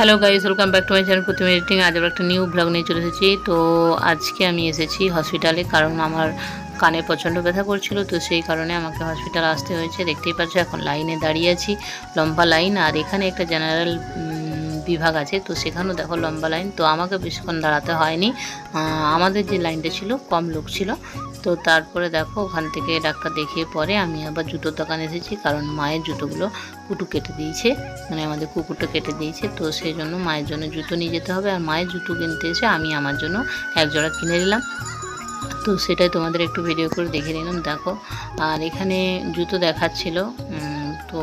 Hello guys, welcome back to my channel Pratima editing. আজ আবার একটা নিউ ব্লগ নিয়ে চলে এসেছি। তো আজকে আমি এসেছি হসপিটালে, কারণ আমার কানে প্রচণ্ড ব্যথা করছিল। তো সেই কারণে আমাকে হসপিটালে আসতে হয়েছে। দেখতেই পাচ্ছ এখন লাইনে দাঁড়িয়ে আছি, লম্বা লাইন। আর এখানে একটা জেনারেল বিভাগ আছে, তো সেখানেও দেখো লম্বা লাইন। তো আমাকে বেশিক্ষণ দাঁড়াতে হয়নি, আমাদের যে লাইনটা ছিল কম লোক ছিল। তো তারপরে দেখো ওখান থেকে ডাক্তার দেখিয়ে পরে আমি আবার জুতোর দোকান এসেছি, কারণ মায়ের জুতোগুলো কুটু কেটে দিয়েছে, মানে আমাদের কুকুরটা কেটে দিয়েছে। তো সেই জন্য মায়ের জন্য জুতো নিয়ে যেতে হবে। আর মায়ের জুতো কিনতে এসে আমি আমার জন্য এক জোড়া কিনে নিলাম। তো সেটাই তোমাদের একটু ভিডিও করে দেখে নিলাম, দেখো। আর এখানে জুতো দেখাচ্ছিল, তো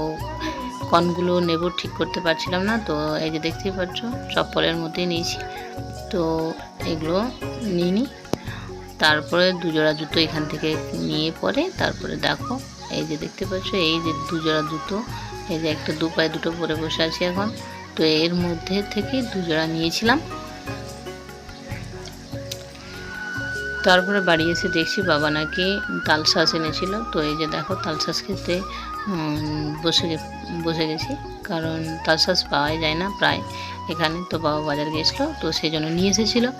কনগুলো নেব ঠিক করতে পারছিলাম না। তো এই যে দেখতেই পাচ্ছ চপ্পলের মধ্যেই নিয়েছি। তো এগুলো নিয়ে নিই, তারপরে দুজোড়া জুতো এখান থেকে নিয়ে পরে তারপরে দেখো এই যে দেখতে পাচ্ছ এই যে দুজোড়া জুতো, এই যে একটা দু পায়ে দুটো পরে বসে আছি এখন। তো এর মধ্যে থেকে দুজোড়া নিয়েছিলাম। তারপরে বাড়ি এসে দেখছি বাবা নাকি তালশাঁস এনেছিল। তো এই যে দেখো তালশাঁস খেতে বসে গেছি, কারণ তালশাঁস পাওয়াই যায় না প্রায় এখানে। তো বাবা বাজার গেছিলো, তো সেই জন্য নিয়ে এসেছিলো।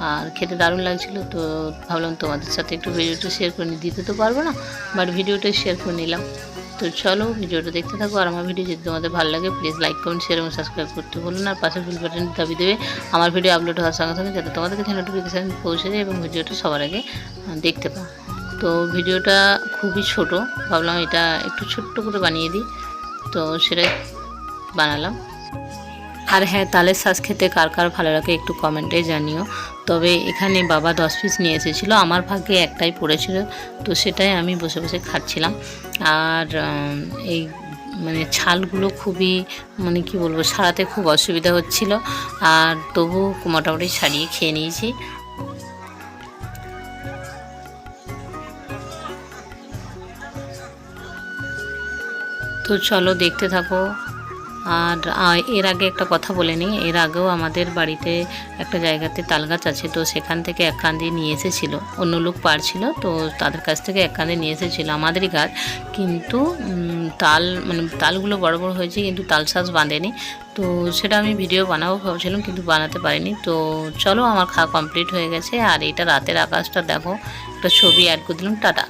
আর খেতে দারুণ লাগছিলো। তো ভাবলাম তোমাদের সাথে একটু ভিডিওটা শেয়ার করে দিতে তো পারবো না, বাট ভিডিওটা শেয়ার করে নিলাম। তো চলো ভিডিওটা দেখতে থাকো। আর আমার ভিডিও যদি তোমাদের ভালো লাগে প্লিজ লাইক কমেন্ট শেয়ার এবং সাবস্ক্রাইব করতে বলো না। আর পাশে বেল বাটন দাবি দেবে আমার ভিডিও আপলোড হওয়ার সঙ্গে সঙ্গে, যাতে তোমাদের কাছে নোটিফিকেশান পৌঁছে যায় এবং ভিডিওটা সবার আগে দেখতে পাও। তো ভিডিওটা খুবই ছোট, ভাবলাম এটা একটু ছোট্ট করে বানিয়ে দিই, তো সেটাই বানালাম। আর হ্যাঁ, তালের শাঁস খেতে কার কার ভালো লাগে একটু কমেন্টে জানিও। তবে এখানে বাবা 10 পিস নিয়ে এসেছিলো, আমার ভাগ্যে একটাই পড়েছিল, তো সেটাই আমি বসে বসে খাচ্ছিলাম। আর এই মানে ছালগুলো খুবই, মানে কি বলবো, ছাড়াতে খুব অসুবিধা হচ্ছিল। আর তবু মোটামুটি ছাড়িয়ে খেয়ে নিয়েছি। তো চলো দেখতে থাকো। আর এর আগে একটা কথা বলে নিই, এর আগেও আমাদের বাড়িতে একটা জায়গাতে তাল গাছ আছে, তো সেখান থেকে এক কান্দি নিয়ে এসেছিলো, অন্য লোক পারছিল, তো তাদের কাছ থেকে এক কান্দি নিয়ে এসেছিলো আমাদেরই গাছ। কিন্তু মানে তালগুলো বড় বড় হয়েছে, কিন্তু তালশাঁস বাঁধেনি। তো সেটা আমি ভিডিও বানাবো ভাবছিলাম, কিন্তু বানাতে পারিনি। তো চলো আমার খাওয়া কমপ্লিট হয়ে গেছে। আর এটা রাতের আকাশটা দেখো, একটা ছবি অ্যাড করে দিলাম। টাটা।